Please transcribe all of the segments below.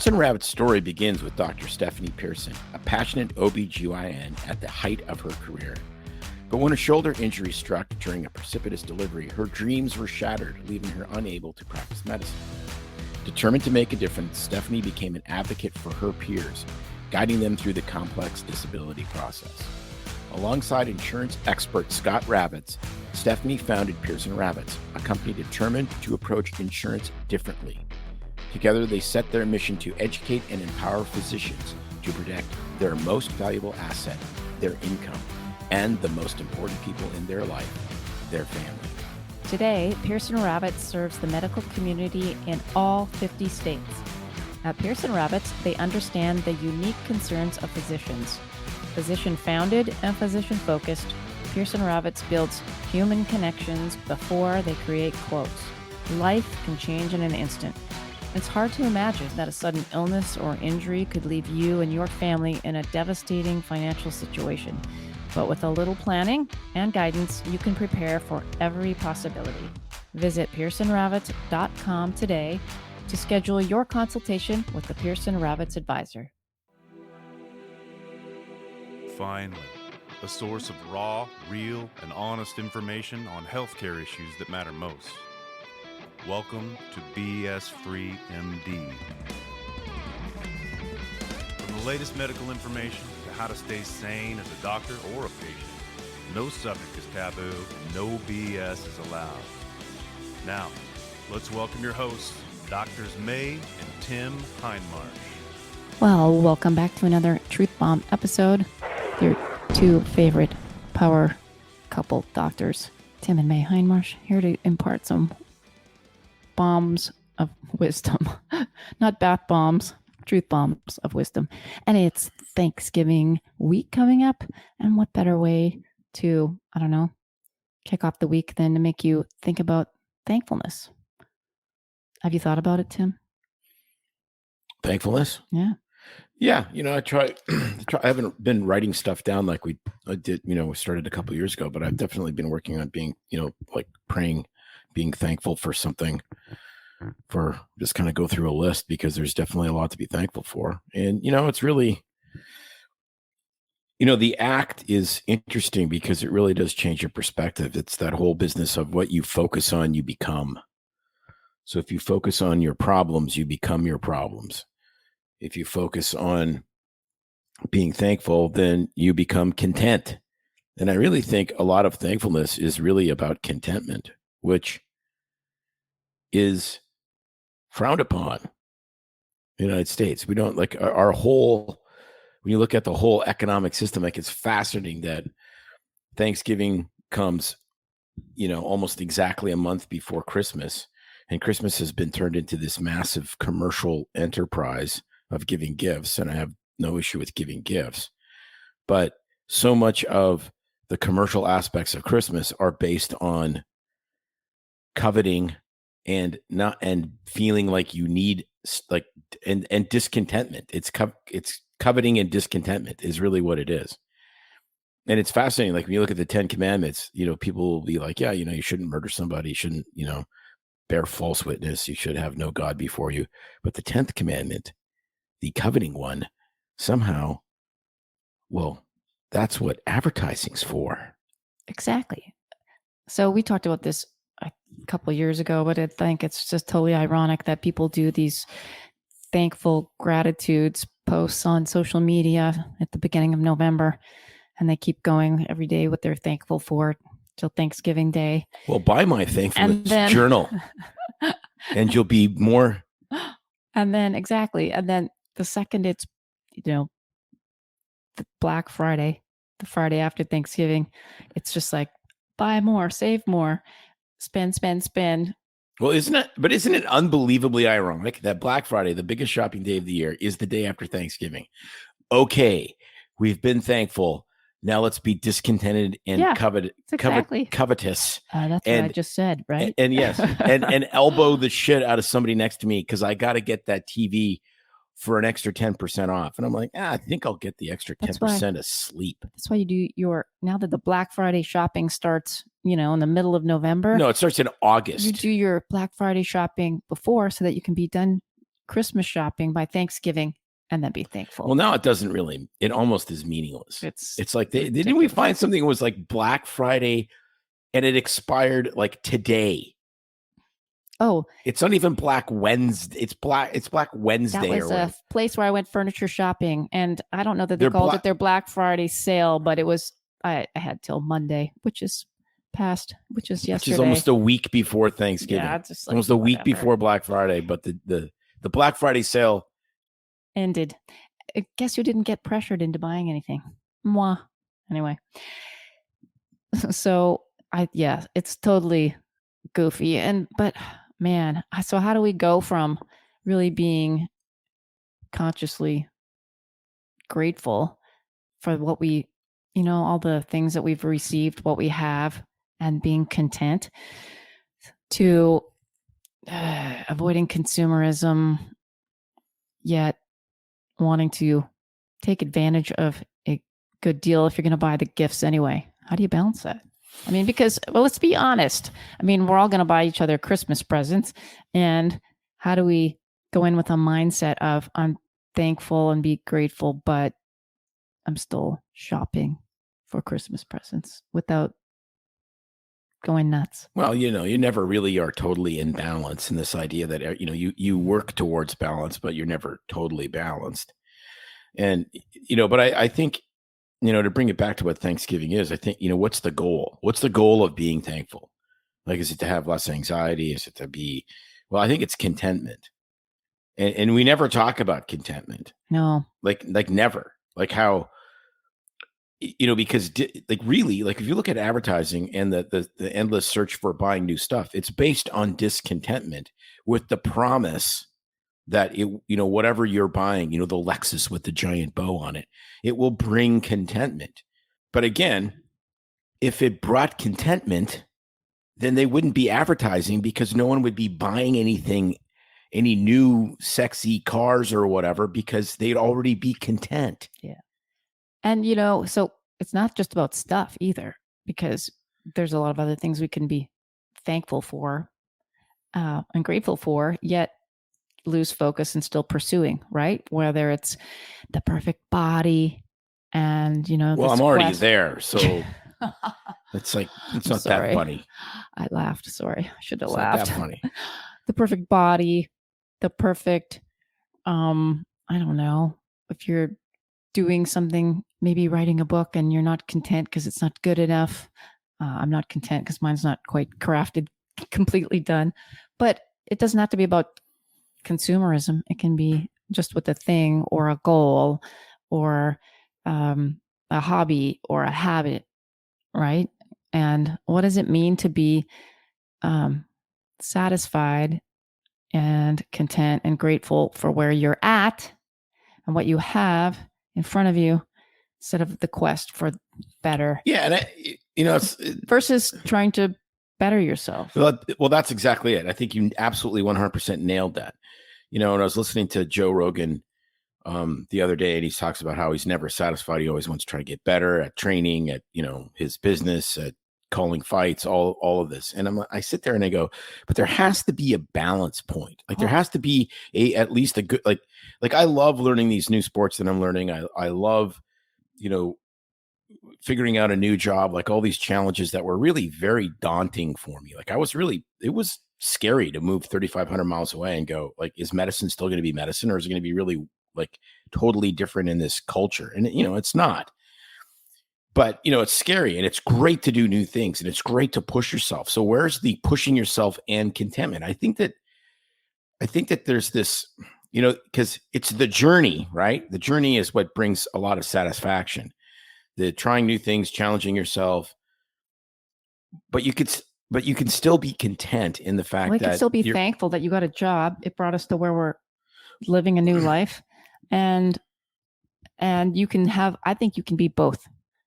Pearson Rabbit's story begins with Dr. Stephanie Pearson, a passionate OB/GYN at the height of her career. But when a shoulder injury struck during a precipitous delivery, her dreams were shattered, leaving her unable to practice medicine. Determined to make a difference, Stephanie became an advocate for her peers, guiding them through the complex disability process. Alongside insurance expert Scott Ravitz, Stephanie founded Pearson Ravitz, a company determined to approach insurance differently. Together, they set their mission to educate and empower physicians to protect their most valuable asset, their income, and the most important people in their life, their family. Today, Pearson Ravitz serves the medical community in all 50 states. At Pearson Ravitz, they understand the unique concerns of physicians. Physician-founded and physician-focused, Pearson Ravitz builds human connections before they create quotes. Life can change in an instant. It's hard to imagine that a sudden illness or injury could leave you and your family in a devastating financial situation. But with a little planning and guidance, you can prepare for every possibility. Visit PearsonRavitz.com today to schedule your consultation with the Pearson Ravitz advisor. Finally, a source of raw, real, and honest information on healthcare issues that matter most. Welcome to BS Free MD. From the latest medical information to how to stay sane as a doctor or a patient, no subject is taboo, no BS is allowed. Now, let's welcome your hosts, Doctors May and Tim Hindmarsh. Well, welcome back to another Truth Bomb episode. Your two favorite power couple doctors, Tim and May Hindmarsh, here to impart some bombs of wisdom. Not bath bombs, truth bombs of wisdom. And it's Thanksgiving week coming up. And what better way to, kick off the week than to make you think about thankfulness? Have you thought about it, Tim? Thankfulness? Yeah. Yeah, I try. I haven't been writing stuff down like I did. We started a couple of years ago, but I've definitely been working on being, like praying, being thankful for something. For just kind of go through a list because there's definitely a lot to be thankful for, and it's really, the act is interesting because it really does change your perspective. It's that whole business of what you focus on, you become. So if you focus on your problems, you become your problems. If you focus on being thankful, then you become content. And I really think a lot of thankfulness is really about contentment, which is frowned upon in the United States. We don't like our whole, when you look at the whole economic system, like it's fascinating that Thanksgiving comes, almost exactly a month before Christmas. And Christmas has been turned into this massive commercial enterprise of giving gifts, and I have no issue with giving gifts, but so much of the commercial aspects of Christmas are based on coveting and feeling like you need and discontentment. It's coveting and discontentment is really what it is. And it's fascinating. Like when you look at the 10 Commandments, people will be like, yeah, you shouldn't murder somebody, you shouldn't, bear false witness, you should have no God before you. But the 10th commandment, the coveting one, somehow, well, that's what advertising's for. Exactly. So we talked about this a couple of years ago, but I think it's just totally ironic that people do these thankful gratitudes posts on social media at the beginning of November, and they keep going every day what they're thankful for till Thanksgiving Day. Well, buy my thankfulness journal and you'll be more. And then exactly. And then the second it's, the Black Friday, the Friday after Thanksgiving, it's just like buy more, save more, spend. Well, isn't it unbelievably ironic that Black Friday, the biggest shopping day of the year, is the day after Thanksgiving? Okay, we've been thankful. Now let's be discontented and covetous. That's what I just said, right? And yes, and elbow the shit out of somebody next to me because I got to get that TV for an extra 10% off. And I'm like, I think I'll get the extra 10% of sleep. That's why you do now that the Black Friday shopping starts, in the middle of November. No, it starts in August. You do your Black Friday shopping before so that you can be done Christmas shopping by Thanksgiving and then be thankful. Well, now it doesn't really, it almost is meaningless. It's like, didn't we ridiculous. find something that was like Black Friday and it expired like today? Oh, it's not even Black Wednesday. It's Black Wednesday. that was or a whatever. place where I went furniture shopping, and I don't know that they called it their Black Friday sale, but it was, I had till Monday, which is past, which is yesterday. Which is almost a week before Thanksgiving. Yeah, it's just like, almost a week before Black Friday, but the Black Friday sale ended. I guess you didn't get pressured into buying anything. Mwah. Anyway. So it's totally goofy. But man, so how do we go from really being consciously grateful for what we, all the things that we've received, what we have, and being content, to avoiding consumerism, yet wanting to take advantage of a good deal if you're going to buy the gifts anyway? How do you balance that? I mean, because, well, let's be honest. I mean, we're all going to buy each other Christmas presents. And how do we go in with a mindset of, I'm thankful and be grateful, but I'm still shopping for Christmas presents without going nuts? Well, you never really are totally in balance in this idea that, you work towards balance, but you're never totally balanced. And, but I think, to bring it back to what Thanksgiving is, I think, what's the goal? What's the goal of being thankful? Like, is it to have less anxiety? Is it to be, well, I think it's contentment. And we never talk about contentment. No. Like never. Like how, because really, like if you look at advertising and the endless search for buying new stuff, it's based on discontentment with the promise that whatever you're buying, the Lexus with the giant bow on it, it will bring contentment. But again, if it brought contentment, then they wouldn't be advertising, because no one would be buying any new sexy cars or whatever, because they'd already be content. Yeah. And, so it's not just about stuff either, because there's a lot of other things we can be thankful for and grateful for, yet lose focus and still pursuing, right? Whether it's the perfect body and, well, I'm already there. So it's like, it's not that funny. I laughed. Sorry. I should have It's laughed. Not that funny. The perfect body, the perfect, I don't know, if you're doing something, maybe writing a book and you're not content because it's not good enough. I'm not content because mine's not quite crafted, completely done. But it doesn't have to be about consumerism. It can be just with a thing or a goal or a hobby or a habit, right? And what does it mean to be satisfied and content and grateful for where you're at and what you have in front of you, instead of the quest for better? Yeah. And it's versus trying to better yourself. Well, that's exactly it. I think you absolutely 100% nailed that. And I was listening to Joe Rogan the other day, and he talks about how he's never satisfied. He always wants to try to get better at training, at, his business, at calling fights, all of this. And I sit there and I go, but there has to be a balance point. Like there has to be at least a good, like I love learning these new sports that I'm learning. I love, figuring out a new job, like all these challenges that were really very daunting for me. Like it was scary to move 3,500 miles away and go, like, is medicine still going to be medicine, or is it going to be really like totally different in this culture? And it's not. But, it's scary, and it's great to do new things, and it's great to push yourself. So where's the pushing yourself and contentment? I think that there's this, because it's the journey, right? The journey is what brings a lot of satisfaction. The trying new things, challenging yourself, but you can still be content in the fact that you can still be thankful that you got a job. It brought us to where we're living a new life, and you can have. I think you can be both.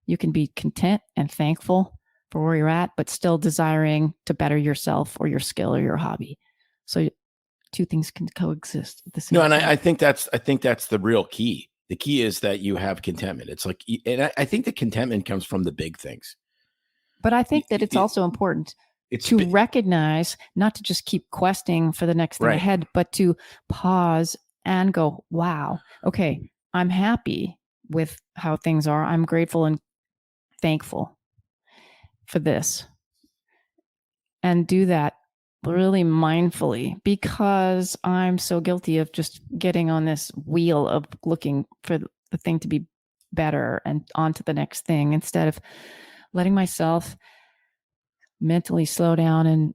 You can be content and thankful for where you're at, but still desiring to better yourself or your skill or your hobby. So two things can coexist at the same time. And I think that's the real key. The key is that you have contentment. It's like, and I think the contentment comes from the big things. But I think that it's also important to recognize, not to just keep questing for the next thing ahead, but to pause and go, wow, okay, I'm happy with how things are. I'm grateful and thankful for this. And do that really mindfully, because I'm so guilty of just getting on this wheel of looking for the thing to be better and on to the next thing, instead of letting myself mentally slow down and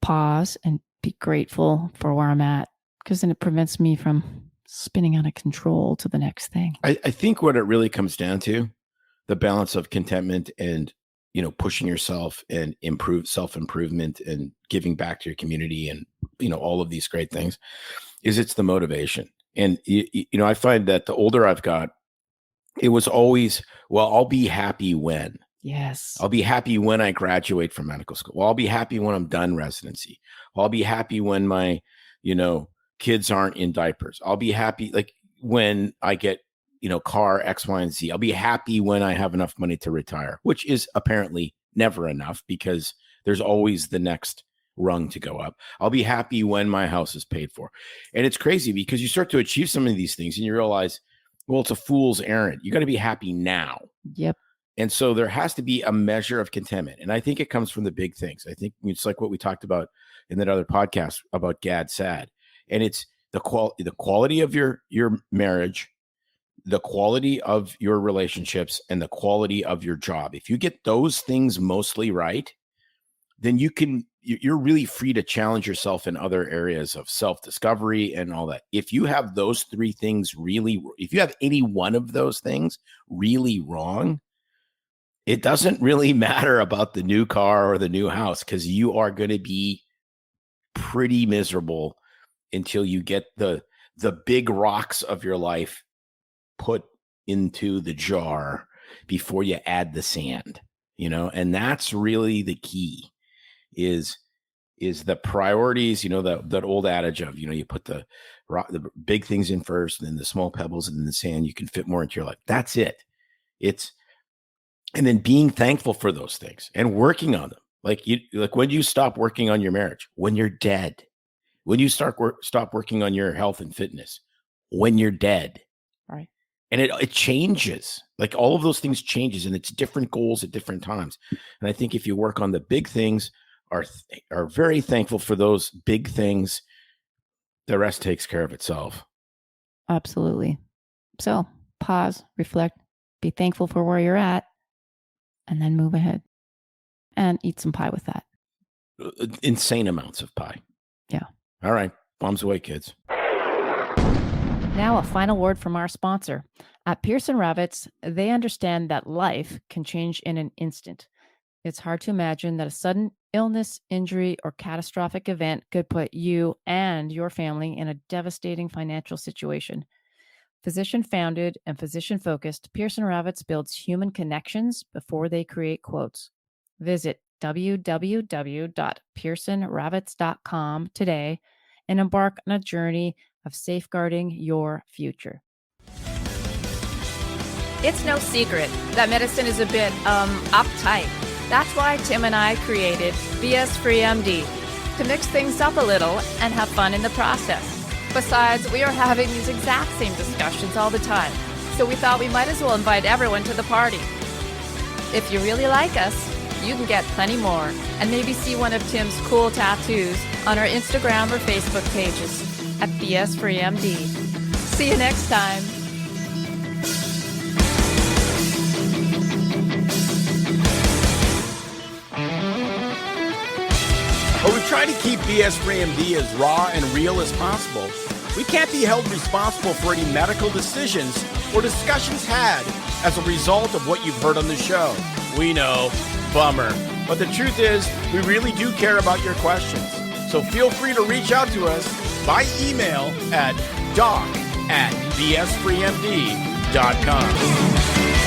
pause and be grateful for where I'm at, because then it prevents me from spinning out of control to the next thing. I think what it really comes down to, the balance of contentment and, pushing yourself and self-improvement and giving back to your community and, all of these great things, is it's the motivation. And, I find that the older I've got, it was always, well, I'll be happy when. Yes. I'll be happy when I graduate from medical school. Well, I'll be happy when I'm done residency. Well, I'll be happy when my, kids aren't in diapers. I'll be happy like when I get, car X, Y, and Z. I'll be happy when I have enough money to retire, which is apparently never enough because there's always the next rung to go up. I'll be happy when my house is paid for. And it's crazy because you start to achieve some of these things and you realize, well, it's a fool's errand. You got to be happy now. Yep. And so there has to be a measure of contentment. And I think it comes from the big things. I think it's like what we talked about in that other podcast about Gad Sad. And it's the quality of your marriage, the quality of your relationships, and the quality of your job. If you get those things mostly right, then you're really free to challenge yourself in other areas of self-discovery and all that. If you have those three things if you have any one of those things really wrong, it doesn't really matter about the new car or the new house, because you are going to be pretty miserable until you get the big rocks of your life put into the jar before you add the sand, and that's really the key is the priorities, that old adage of, you put the big things in first and then the small pebbles and then the sand, you can fit more into your life. That's it. And then being thankful for those things and working on them. Like when do you stop working on your marriage? When you're dead. When you stop working on your health and fitness? When you're dead. Right. And it changes. Like all of those things changes, and it's different goals at different times. And I think if you work on the big things, are very thankful for those big things, the rest takes care of itself. Absolutely. So pause, reflect, be thankful for where you're at, and then move ahead and eat some pie with that. Insane amounts of pie. Yeah. All right. Bombs away, kids. Now, a final word from our sponsor. At Pearson Ravitz, they understand that life can change in an instant. It's hard to imagine that a sudden illness, injury, or catastrophic event could put you and your family in a devastating financial situation. Physician-founded and physician-focused, Pearson Ravitz builds human connections before they create quotes. Visit www.pearsonravitz.com today and embark on a journey of safeguarding your future. It's no secret that medicine is a bit uptight. That's why Tim and I created BS Free MD, to mix things up a little and have fun in the process. Besides, we are having these exact same discussions all the time, so we thought we might as well invite everyone to the party. If you really like us, you can get plenty more and maybe see one of Tim's cool tattoos on our Instagram or Facebook pages at BS Free MD. See you next time. While we try to keep BS Free MD as raw and real as possible, we can't be held responsible for any medical decisions or discussions had as a result of what you've heard on the show. We know, bummer. But the truth is, we really do care about your questions. So feel free to reach out to us by email at doc@bsfreemd.com.